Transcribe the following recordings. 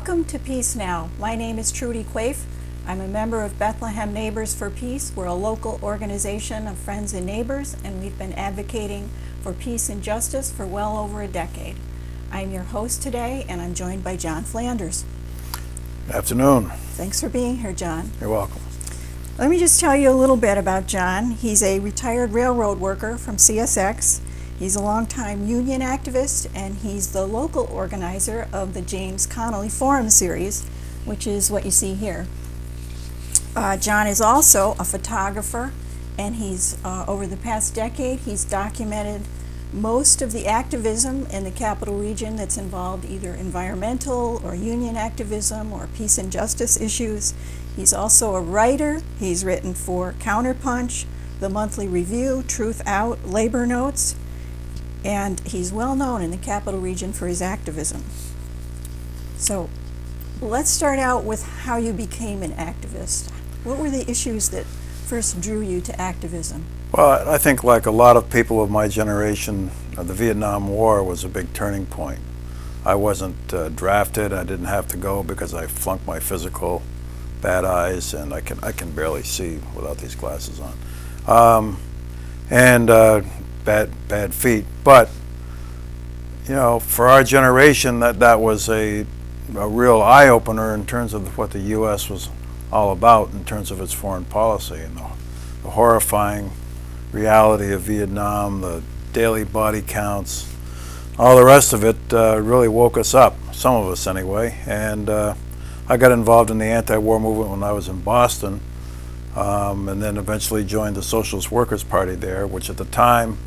Welcome to Peace Now. My name is Trudy Quaife. I'm a member of Bethlehem Neighbors for Peace. We're a local organization of friends and neighbors, and we've been advocating for peace and justice for well over a decade. I'm your host today, and I'm joined by Jon Flanders. Good afternoon. Thanks for being here, Jon. You're welcome. Let me just tell you a little bit about Jon. He's a retired railroad worker from CSX. He's a longtime union activist, and he's the local organizer of the James Connolly Forum series, which is what you see here. Jon is also a photographer, and he's over the past decade, he's documented most of the activism in the Capital Region that's involved either environmental or union activism or peace and justice issues. He's also a writer. He's written for CounterPunch, The Monthly Review, Truth Out, Labor Notes, and he's well known in the Capital Region for his activism. So let's start out with how you became an activist. What were the issues that first drew you to activism? Well, I think like a lot of people of my generation, the Vietnam War was a big turning point. I wasn't drafted. I didn't have to go because I flunked my physical, bad eyes, and I can barely see without these glasses on, and bad feet. But you know, for our generation, that was a real eye opener in terms of what the U.S. was all about in terms of its foreign policy and the horrifying reality of Vietnam, the daily body counts, all the rest of it really woke us up, some of us anyway. And I got involved in the anti-war movement when I was in Boston, and then eventually joined the Socialist Workers' Party there, which at the time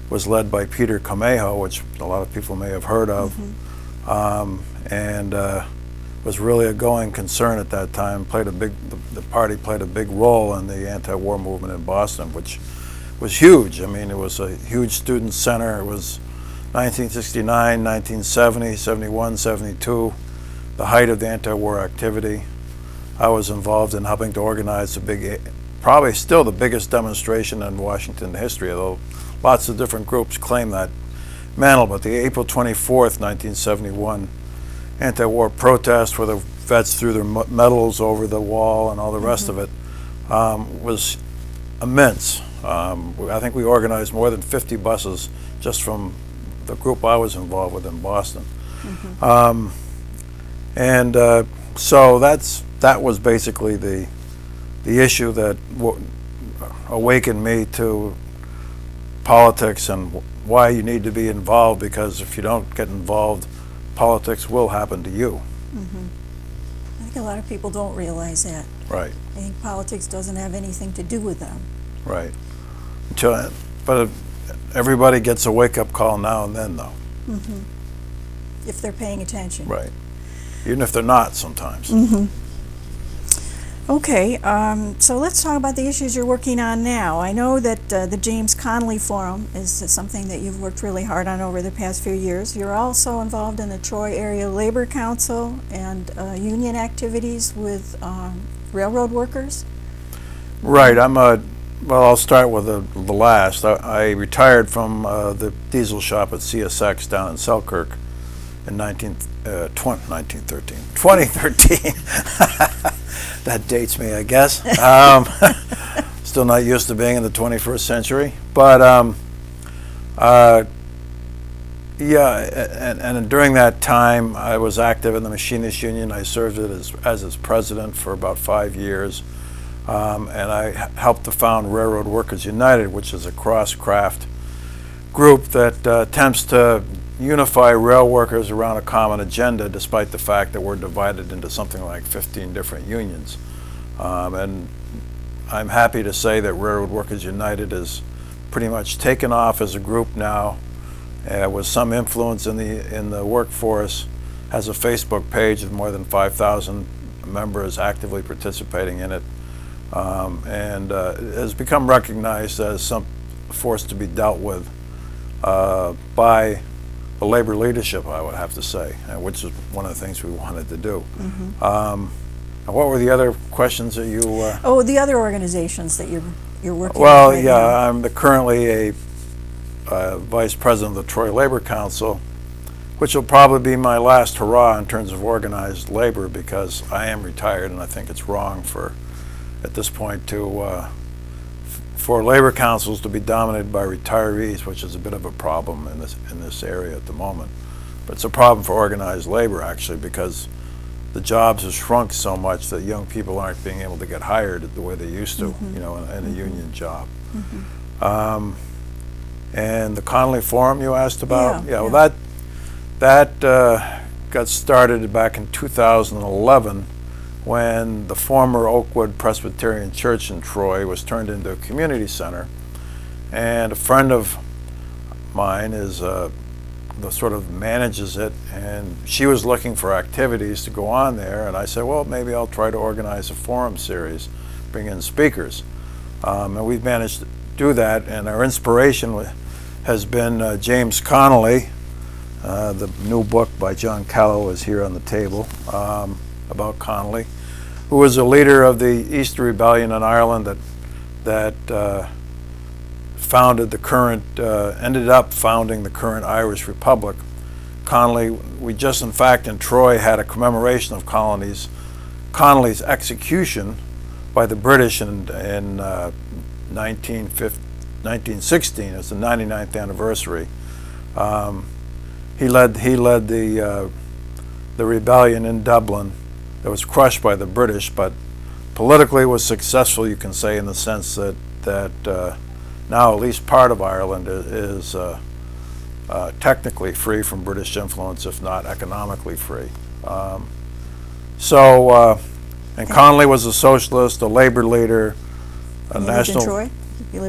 was led by Peter Camejo, which a lot of people may have heard of, and was really a going concern at that time. The party played a big role in the anti-war movement in Boston, which was huge. I mean, it was a huge student center. It was 1969, 1970, 71, 72, the height of the anti-war activity. I was involved in helping to organize probably still the biggest demonstration in Washington history, although lots of different groups claim that mantle. But the April 24th, 1971 anti-war protest where the vets threw their medals over the wall and all the rest of it was immense. I think we organized more than 50 buses just from the group I was involved with in Boston. So that was basically the issue that awakened me to politics and why you need to be involved, because if you don't get involved, politics will happen to you. I think a lot of people don't realize that. Right. I think politics doesn't have anything to do with them. Right. But everybody gets a wake-up call now and then, though. If they're paying attention. Right. Even if they're not sometimes. Okay, so let's talk about the issues you're working on now. I know that the James Connolly Forum is something that you've worked really hard on over the past few years. You're also involved in the Troy Area Labor Council and union activities with railroad workers. Right. Well, I'll start with the last. I retired from the diesel shop at CSX down in Selkirk in 2013. That dates me, I guess. Still not used to being in the 21st century. But yeah, and during that time, I was active in the Machinists Union. I served as its president for about 5 years. And I helped to found Railroad Workers United, which is a cross-craft group that attempts to unify rail workers around a common agenda, despite the fact that we're divided into something like 15 different unions. And I'm happy to say that Railroad Workers United is pretty much taken off as a group now, with some influence in the workforce, has a Facebook page with more than 5,000 members actively participating in it. And has become recognized as some force to be dealt with by the labor leadership, I would have to say, which is one of the things we wanted to do. What were the other questions that you? The other organizations that you're working. Well, with right yeah, now. I'm currently a vice president of the Troy Labor Council, which will probably be my last hurrah in terms of organized labor, because I am retired and I think it's wrong at this point for labor councils to be dominated by retirees, which is a bit of a problem in this area at the moment. But it's a problem for organized labor, actually, because the jobs have shrunk so much that young people aren't being able to get hired the way they used to, in a union job. And the Connelly Forum you asked about? Well, that got started back in 2011 when the former Oakwood Presbyterian Church in Troy was turned into a community center. And a friend of mine sort of manages it, and she was looking for activities to go on there, and I said, well, maybe I'll try to organize a forum series, bring in speakers. And we've managed to do that, and our inspiration has been James Connolly. The new book by Jon Flanders is here on the table about Connelly, who was a leader of the Easter Rebellion in Ireland that ended up founding the current Irish Republic. Connelly, we just in fact in Troy had a commemoration of Connelly's execution by the British in 1916. It's the 99th anniversary. He led the rebellion in Dublin that was crushed by the British, but politically was successful, you can say, in the sense that now at least part of Ireland is technically free from British influence, if not economically free. And Connelly was a socialist, a labor leader, a national. Lived in Troy?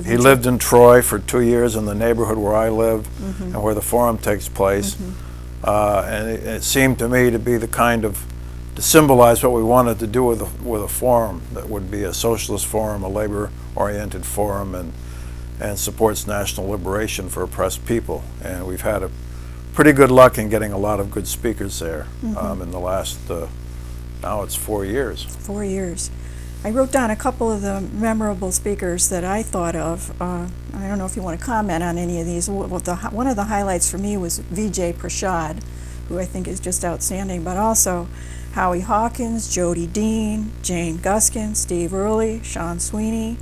He lived in Troy for 2 years in the neighborhood where I live and where the forum takes place. And it seemed to me to be to symbolize what we wanted to do with a forum that would be a socialist forum, a labor-oriented forum, and supports national liberation for oppressed people. And we've had a pretty good luck in getting a lot of good speakers there in the last, now it's 4 years. 4 years. I wrote down a couple of the memorable speakers that I thought of. I don't know if you want to comment on any of these. One of the highlights for me was Vijay Prashad, who I think is just outstanding, but also Howie Hawkins, Jody Dean, Jane Guskin, Steve Early, Sean Sweeney,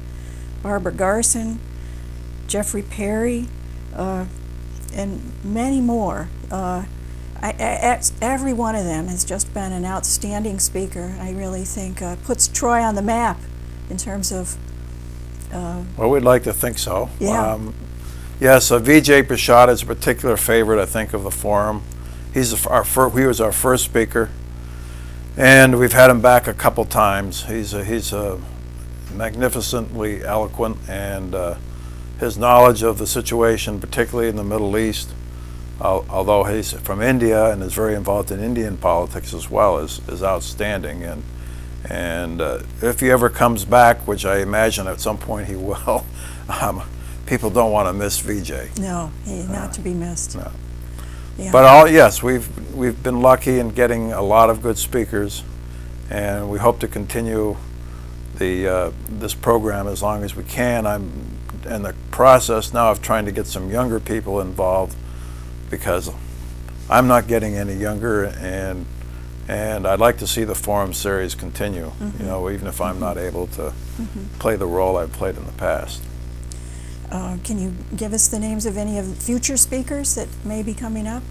Barbara Garson, Jeffrey Perry, and many more. Every one of them has just been an outstanding speaker. I really think puts Troy on the map in terms of. Well, we'd like to think so. Yeah. Yes, Vijay Prashad is a particular favorite, I think, of the forum. He was our first speaker, and we've had him back a couple times. He's magnificently eloquent, and his knowledge of the situation, particularly in the Middle East, although he's from India and is very involved in Indian politics as well, is outstanding. And if he ever comes back, which I imagine at some point he will, people don't want to miss Vijay. No, he's not to be missed. No. Yeah. But yes, we've been lucky in getting a lot of good speakers, and we hope to continue this program as long as we can. I'm in the process now of trying to get some younger people involved, because I'm not getting any younger, and I'd like to see the forum series continue, even if I'm not able to play the role I've played in the past. Can you give us the names of any of the future speakers that may be coming up?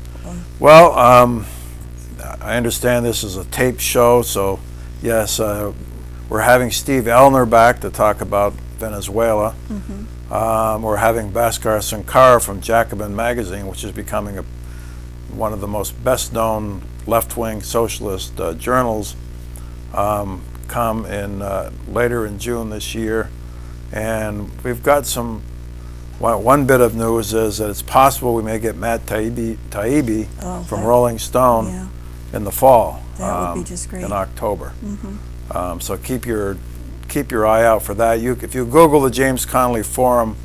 Well, I understand this is a taped show, so yes, we're having Steve Elner back to talk about Venezuela. We're having Bhaskar Sankar from Jacobin magazine, which is becoming one of the most best-known left-wing socialist journals, come in later in June this year. And we've got one bit of news is that it's possible we may get Matt Taibbi from Rolling Stone in the fall. That would be just great. In October. So keep your eye out for that. If you Google the James Connolly Forum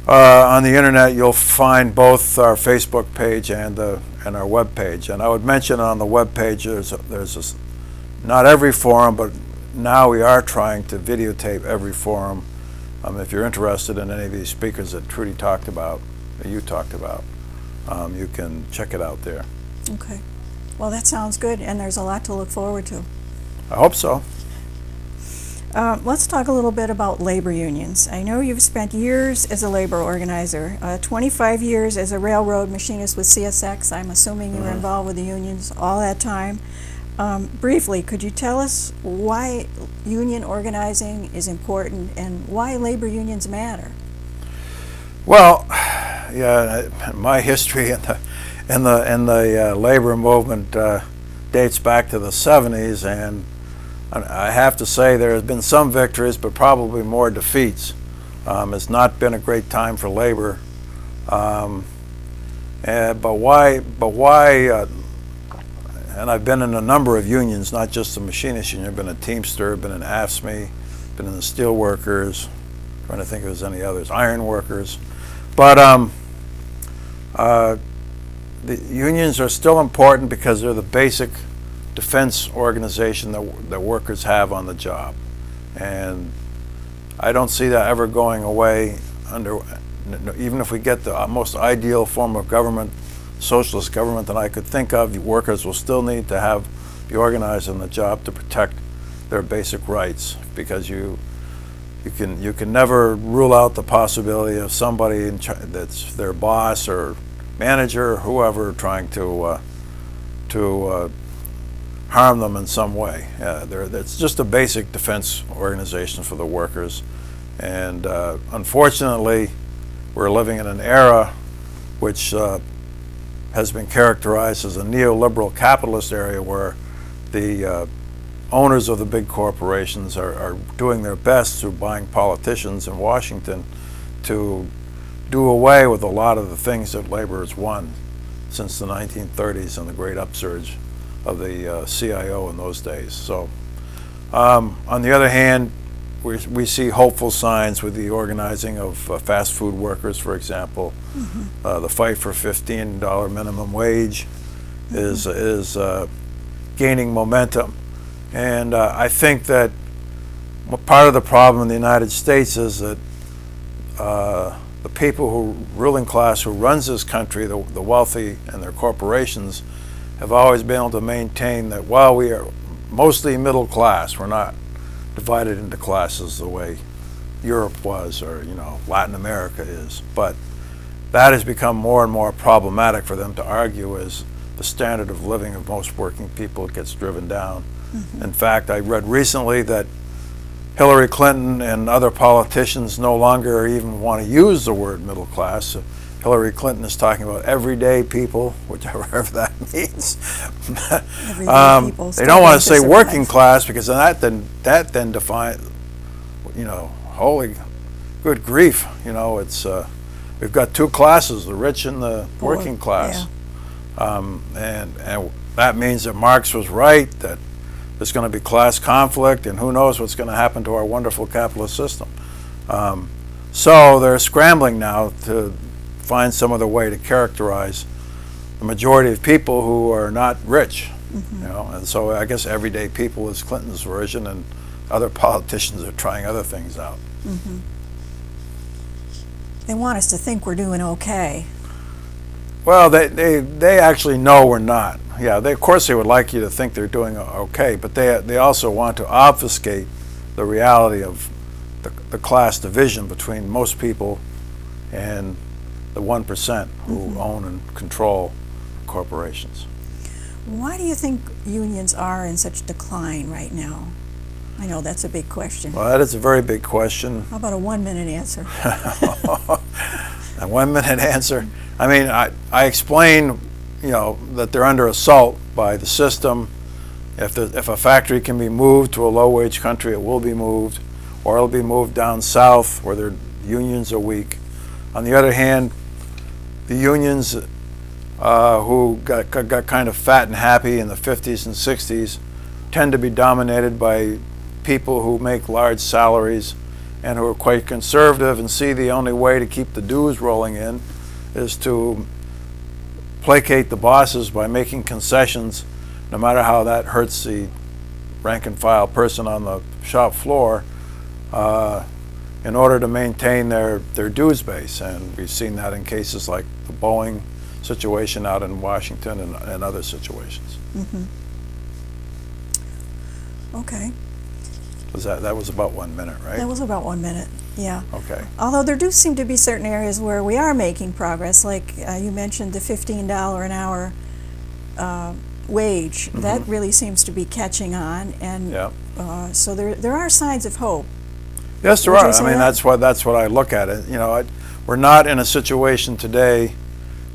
on the internet, you'll find both our Facebook page and our web page. And I would mention on the web page there's not every forum, but now we are trying to videotape every forum. If you're interested in any of these speakers that Trudy talked about, that you talked about, You can check it out there. Okay. Well, that sounds good, and there's a lot to look forward to. I hope so. Let's talk a little bit about labor unions. I know you've spent years as a labor organizer, 25 years as a railroad machinist with CSX. I'm assuming you were involved with the unions all that time. Briefly, could you tell us why union organizing is important and why labor unions matter? Well, yeah, my history in the labor movement dates back to the 70s, and I have to say there has been some victories, but probably more defeats. It's not been a great time for labor. But why? And I've been in a number of unions, not just the machinist union. I've been a Teamster, been in AFSCME, been in the steel workers. Trying to think if there's any others, iron workers. But the unions are still important because they're the basic defense organization that workers have on the job, and I don't see that ever going away. Even if we get the most ideal form of government, socialist government that I could think of, workers will still need to be organized on the job to protect their basic rights, because you can never rule out the possibility of somebody that's their boss or manager or whoever trying to harm them in some way. It's just a basic defense organization for the workers, and unfortunately we're living in an era which has been characterized as a neoliberal capitalist area, where the owners of the big corporations are doing their best through buying politicians in Washington to do away with a lot of the things that labor has won since the 1930s and the great upsurge of the CIO in those days. So on the other hand, we see hopeful signs with the organizing of fast food workers, for example. The fight for $15 minimum wage is gaining momentum. And I think that part of the problem in the United States is that the people ruling class who runs this country, the wealthy and their corporations, have always been able to maintain that while we are mostly middle class, we're not divided into classes the way Europe was, or Latin America is. But that has become more and more problematic for them to argue as the standard of living of most working people gets driven down. In fact, I read recently that Hillary Clinton and other politicians no longer even want to use the word middle class. Hillary Clinton is talking about everyday people, whichever that means. They don't want to say working class, because that then defines, holy good grief, it's we've got two classes, the rich and the working class. And that means that Marx was right, that there's going to be class conflict, and who knows what's going to happen to our wonderful capitalist system. So they're scrambling now to find some other way to characterize the majority of people who are not rich. And so I guess everyday people is Clinton's version, and other politicians are trying other things out. They want us to think we're doing okay. Well, they actually know we're not. Yeah, of course they would like you to think they're doing okay, but they also want to obfuscate the reality of the class division between most people and the 1% who own and control corporations. Why do you think unions are in such decline right now? I know that's a big question. Well, that is a very big question. How about a 1-minute answer? A 1-minute answer? I mean, I explain, that they're under assault by the system. If a factory can be moved to a low-wage country, it will be moved, or it'll be moved down south where their unions are weak. On the other hand, the unions who got kind of fat and happy in the 50s and 60s tend to be dominated by people who make large salaries and who are quite conservative and see the only way to keep the dues rolling in is to placate the bosses by making concessions, no matter how that hurts the rank and file person on the shop floor, in order to maintain their dues base. And we've seen that in cases like the Boeing situation out in Washington and other situations. Okay. That was about 1 minute, right? That was about 1 minute, yeah. Okay. Although there do seem to be certain areas where we are making progress, like you mentioned the $15 an hour wage. That really seems to be catching on, and so there are signs of hope. Yes, there Would are. you say I mean, that? that's what I look at it. You know, we're not in a situation today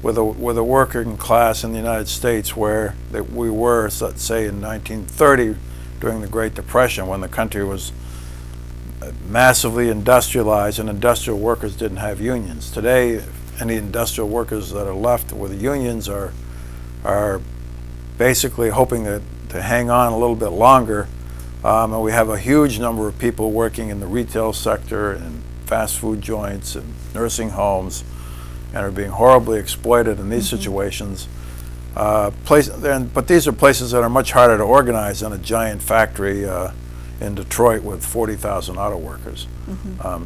with a working class in the United States where we were, let's say, in 1930 during the Great Depression, when the country was massively industrialized and industrial workers didn't have unions. Today, any industrial workers that are left with unions are basically hoping to hang on a little bit longer. And we have a huge number of people working in the retail sector and fast food joints and nursing homes, and are being horribly exploited in these situations. But these are places that are much harder to organize than a giant factory in Detroit with 40,000 auto workers.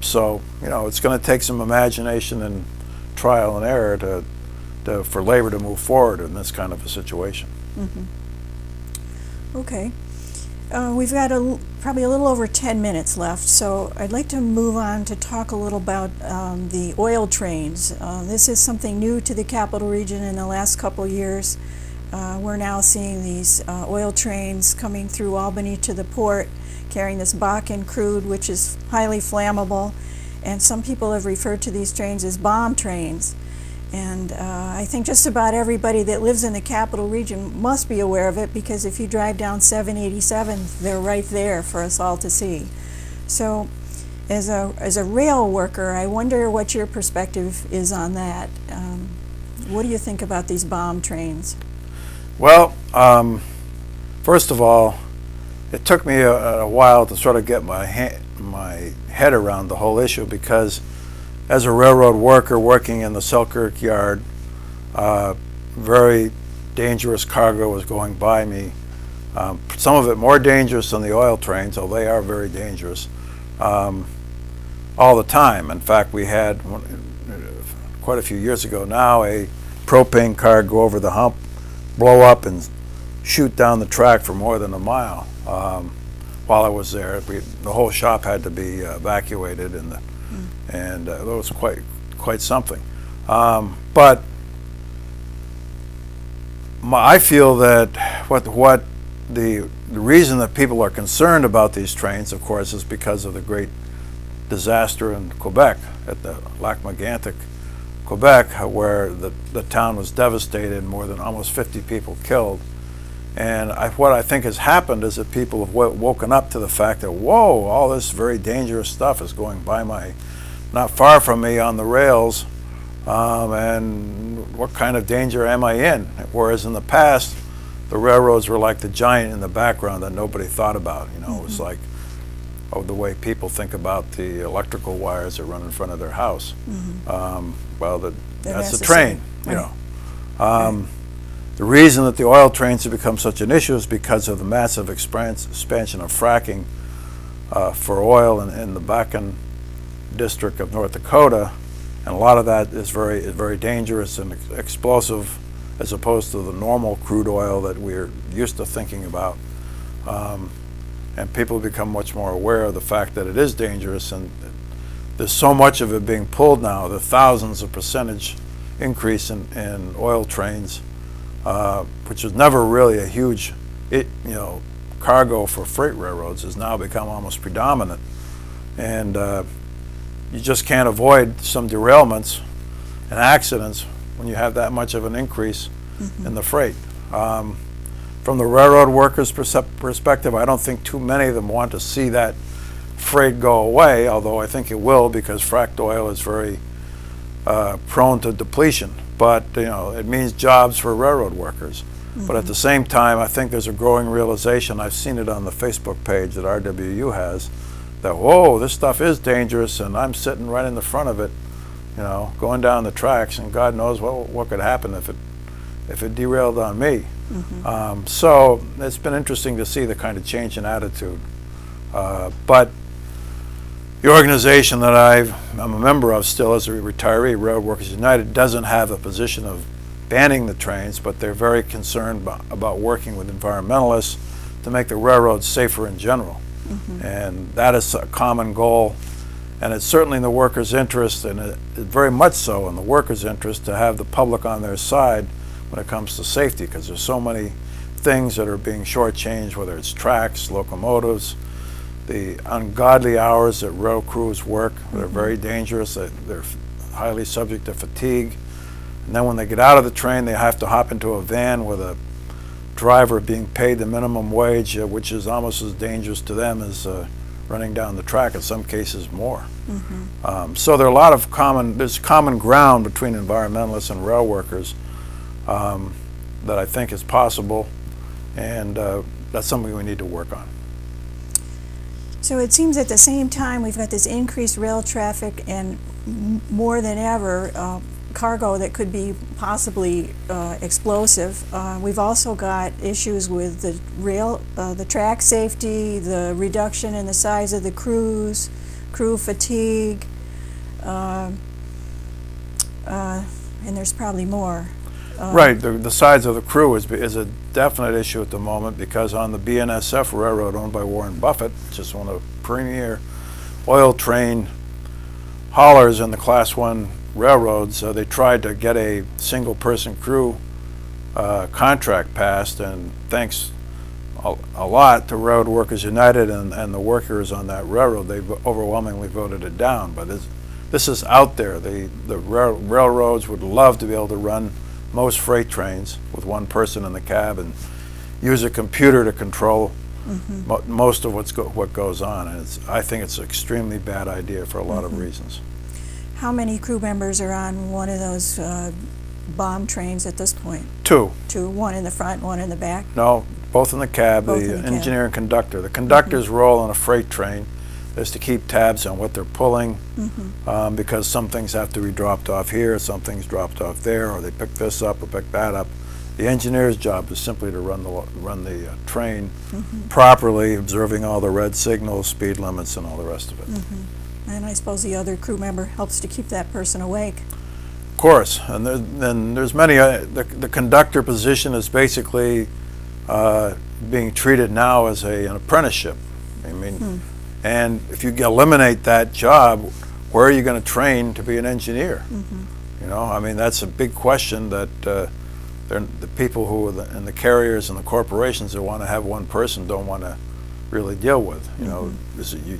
So, you know, it's going to take some imagination and trial and error for labor to move forward in this kind of a situation. Okay. We've got probably a little over 10 minutes left, so I'd like to move on to talk a little about the oil trains. This is something new to the Capital Region in the last couple years. We're now seeing these oil trains coming through Albany to the port, carrying this Bakken crude, which is highly flammable, and some people have referred to these trains as bomb trains. And I think just about everybody that lives in the Capital Region must be aware of it, because if you drive down 787, they're right there for us all to see. So as a rail worker, I wonder what your perspective is on that. What do you think about these bomb trains? Well, first of all, it took me a while to sort of get my head around the whole issue, because as a railroad worker working in the Selkirk yard, very dangerous cargo was going by me. Some of it more dangerous than the oil trains, although they are very dangerous, all the time. In fact, we had, quite a few years ago now, a propane car go over the hump, blow up, and shoot down the track for more than a mile. While I was there, the whole shop had to be evacuated, and that was quite something. But I feel that what the reason that people are concerned about these trains, of course, is because of the great disaster in Quebec, at the Lac-Mégantic, Quebec, where the town was devastated and more than almost 50 people killed. And what I think has happened is that people have woken up to the fact that, whoa, all this very dangerous stuff is going by not far from me on the rails, and what kind of danger am I in? Whereas in the past, the railroads were like the giant in the background that nobody thought about. You know, it was like the way people think about the electrical wires that run in front of their house. That's the train. You know, the reason that the oil trains have become such an issue is because of the massive expansion of fracking for oil in the Bakken district of North Dakota, and a lot of that is very dangerous and explosive, as opposed to the normal crude oil that we're used to thinking about. And people become much more aware of the fact that it is dangerous, and there's so much of it being pulled now, the thousands of percentage increase in oil trains, which was never really a huge cargo for freight railroads, has now become almost predominant. And you just can't avoid some derailments and accidents when you have that much of an increase in the freight. From the railroad workers' perspective, I don't think too many of them want to see that freight go away, although I think it will, because fracked oil is very prone to depletion. But it means jobs for railroad workers. But at the same time, I think there's a growing realization, I've seen it on the Facebook page that RWU has, that, whoa, this stuff is dangerous, and I'm sitting right in the front of it, going down the tracks, and God knows what could happen if it derailed on me. So it's been interesting to see the kind of change in attitude. But the organization that I'm a member of still as a retiree, Railroad Workers United, doesn't have a position of banning the trains, but they're very concerned about working with environmentalists to make the railroads safer in general. And that is a common goal, and it's certainly in the workers' interest, and very much so in the workers' interest, to have the public on their side when it comes to safety, because there's so many things that are being shortchanged, whether it's tracks, locomotives, the ungodly hours that rail crews work that are very dangerous. They're highly subject to fatigue. And then when they get out of the train, they have to hop into a van with a driver being paid the minimum wage, which is almost as dangerous to them as running down the track, in some cases more. So there are a lot of there's common ground between environmentalists and rail workers that I think is possible, and that's something we need to work on. So it seems at the same time we've got this increased rail traffic and more than ever cargo that could be possibly explosive. We've also got issues with the the track safety, the reduction in the size of the crews, crew fatigue, and there's probably more. Right, the size of the crew is a definite issue at the moment, because on the BNSF railroad owned by Warren Buffett, which is one of the premier oil train haulers in the Class 1 railroads, they tried to get a single person crew contract passed, and thanks a lot to Railroad Workers United and the workers on that railroad, they overwhelmingly voted it down. But this is out there. The railroads would love to be able to run most freight trains with one person in the cab and use a computer to control most of what goes on. And I think it's an extremely bad idea for a lot of reasons. How many crew members are on one of those bomb trains at this point? Two. One in the front, one in the back? No, both in the cab, Both the in the cab. engineer and conductor. The conductor's role on a freight train is to keep tabs on what they're pulling, because some things have to be dropped off here, some things dropped off there, or they pick this up or pick that up. The engineer's job is simply to run the train properly, observing all the red signals, speed limits, and all the rest of it. And I suppose the other crew member helps to keep that person awake. Of course, and there's many. The conductor position is basically being treated now as an apprenticeship. I mean, and if you eliminate that job, where are you going to train to be an engineer? You know, I mean, that's a big question that the people who are and the carriers and the corporations that want to have one person don't want to really deal with. You know,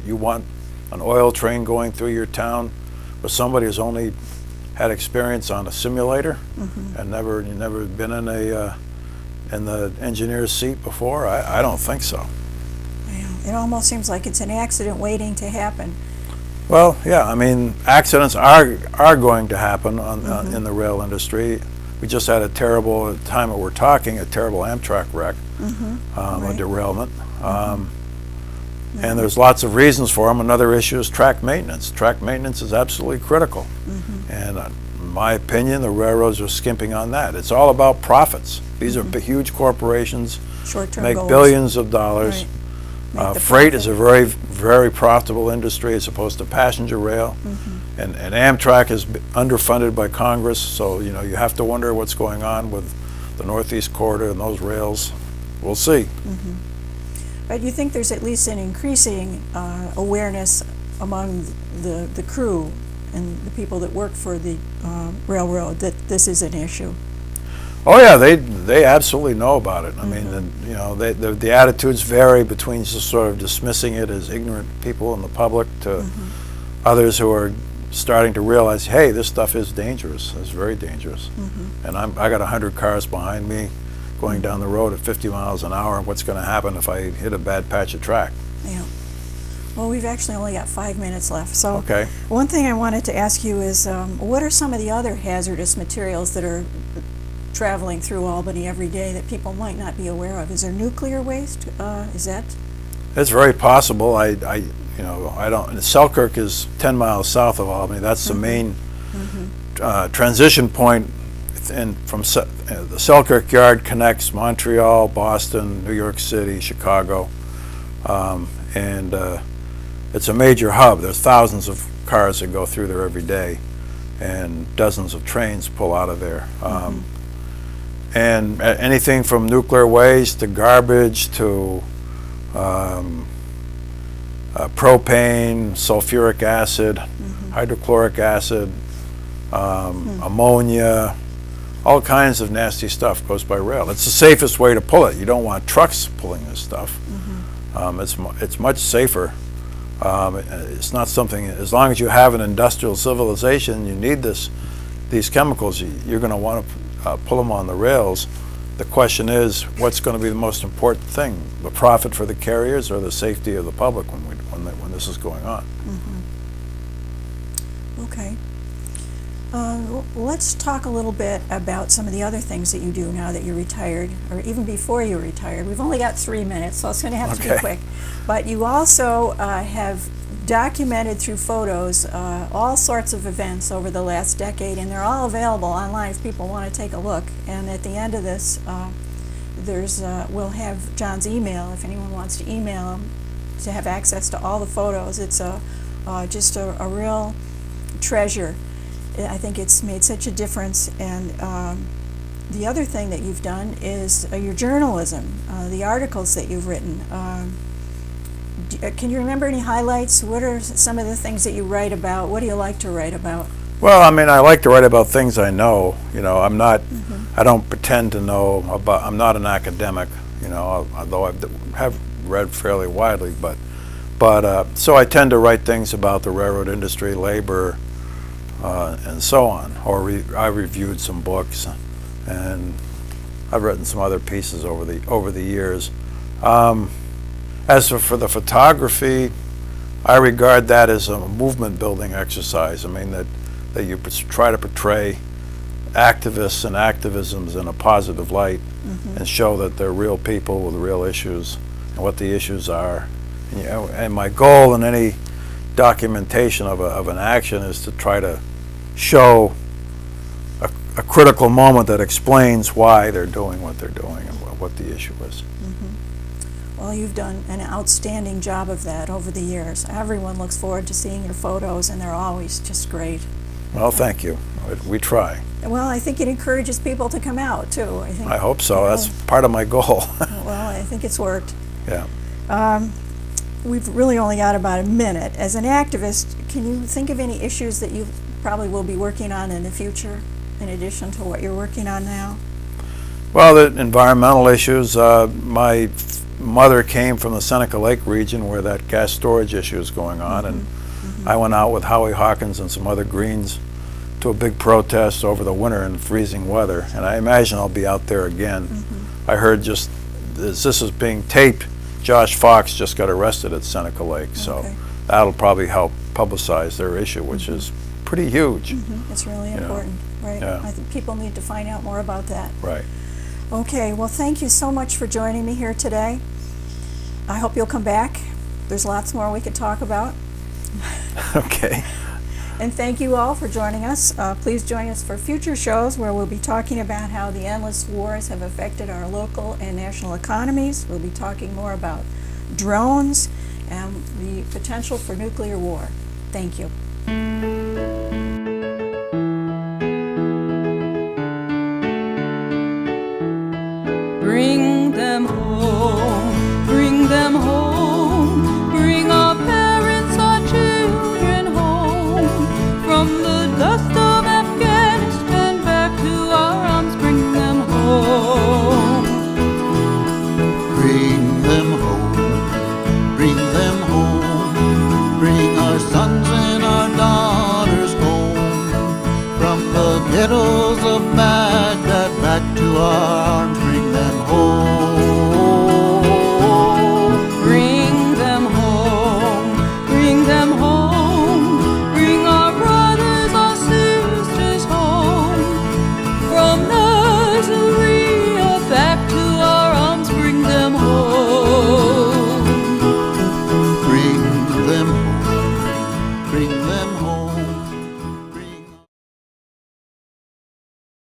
you want an oil train going through your town, but somebody who's only had experience on a simulator and never been in the engineer's seat before? I don't think so. It almost seems like it's an accident waiting to happen. Well, yeah, I mean, accidents are going to happen in the rail industry. We just had a terrible, at the time that we're talking, a terrible Amtrak wreck, a derailment. And there's lots of reasons for them. Another issue is track maintenance. Track maintenance is absolutely critical. And in my opinion, the railroads are skimping on that. It's all about profits. These are huge corporations, Short-term make goals. billions of dollars. Freight is a very, very profitable industry as opposed to passenger rail. And Amtrak is underfunded by Congress, so you know you have to wonder what's going on with the Northeast Corridor and those rails. We'll see. But you think there's at least an increasing awareness among the crew and the people that work for the railroad that this is an issue? Oh yeah, they absolutely know about it. I mean, you know, the attitudes vary between just sort of dismissing it as ignorant people in the public to others who are starting to realize, hey, this stuff is dangerous. It's very dangerous. And I got 100 cars behind me going down the road at 50 miles an hour. What's going to happen if I hit a bad patch of track? Yeah. Well, we've actually only got 5 minutes left. So okay. One thing I wanted to ask you is, what are some of the other hazardous materials that are traveling through Albany every day that people might not be aware of? Is there nuclear waste? Is that? It's very possible. I don't. Selkirk is 10 miles south of Albany. That's the main transition point. And from the Selkirk Yard connects Montreal, Boston, New York City, Chicago, and it's a major hub. There's thousands of cars that go through there every day, and dozens of trains pull out of there. And anything from nuclear waste to garbage to propane, sulfuric acid, hydrochloric acid, ammonia, all kinds of nasty stuff goes by rail. It's the safest way to pull it. You don't want trucks pulling this stuff. It's much safer. It's not something, as long as you have an industrial civilization, you need these chemicals, you're going to want to pull them on the rails. The question is, what's going to be the most important thing? The profit for the carriers or the safety of the public when this is going on? Okay. Let's talk a little bit about some of the other things that you do now that you're retired, or even before you retired. We've only got 3 minutes, so it's going to have to be quick. But you also have documented through photos all sorts of events over the last decade, and they're all available online if people want to take a look. And at the end of this, we'll have John's email if anyone wants to email him to have access to all the photos. It's just a real treasure. I think it's made such a difference. And the other thing that you've done is your journalism, the articles that you've written. Can you remember any highlights? What are some of the things that you write about? What do you like to write about? Well, I mean, I like to write about things I know. You know, I'm not, I don't pretend to know about, I'm not an academic, you know, although I have read fairly widely, but so I tend to write things about the railroad industry, labor, and so on. Or I reviewed some books, and I've written some other pieces over the years. As for the photography, I regard that as a movement building exercise. I mean, that you try to portray activists and activisms in a positive light and show that they're real people with real issues and what the issues are. And, you know, and my goal in any documentation of an action is to try to show a critical moment that explains why they're doing what they're doing and what the issue is. Well, you've done an outstanding job of that over the years. Everyone looks forward to seeing your photos, and they're always just great. Well, thank you. We try. Well, I think it encourages people to come out, too. I hope so. That's part of my goal. Well, I think it's worked. Yeah. We've really only got about a minute. As an activist, can you think of any issues that you probably will be working on in the future, in addition to what you're working on now? Well, the environmental issues. My mother came from the Seneca Lake region where that gas storage issue is going on, and I went out with Howie Hawkins and some other Greens to a big protest over the winter in freezing weather, and I imagine I'll be out there again. I heard just as this is being taped, Josh Fox just got arrested at Seneca Lake, so that'll probably help publicize their issue, which is pretty huge. It's really important, right? Yeah. I think people need to find out more about that. Right. Okay, well, thank you so much for joining me here today. I hope you'll come back. There's lots more we could talk about. Okay. And thank you all for joining us. Please join us for future shows where we'll be talking about how the endless wars have affected our local and national economies. We'll be talking more about drones and the potential for nuclear war. Thank you. Bring them home, bring them home, bring our parents, our children home, from the dust of Afghanistan back to our arms, bring them home. Bring them home, bring them home, bring our sons and our daughters home, from the ghettos of Baghdad back to our arms, bring them home. Bring them home, bring them home, bring our brothers, our sisters home, from Nasiriyah back to our arms, bring them home. Bring them home, bring them home.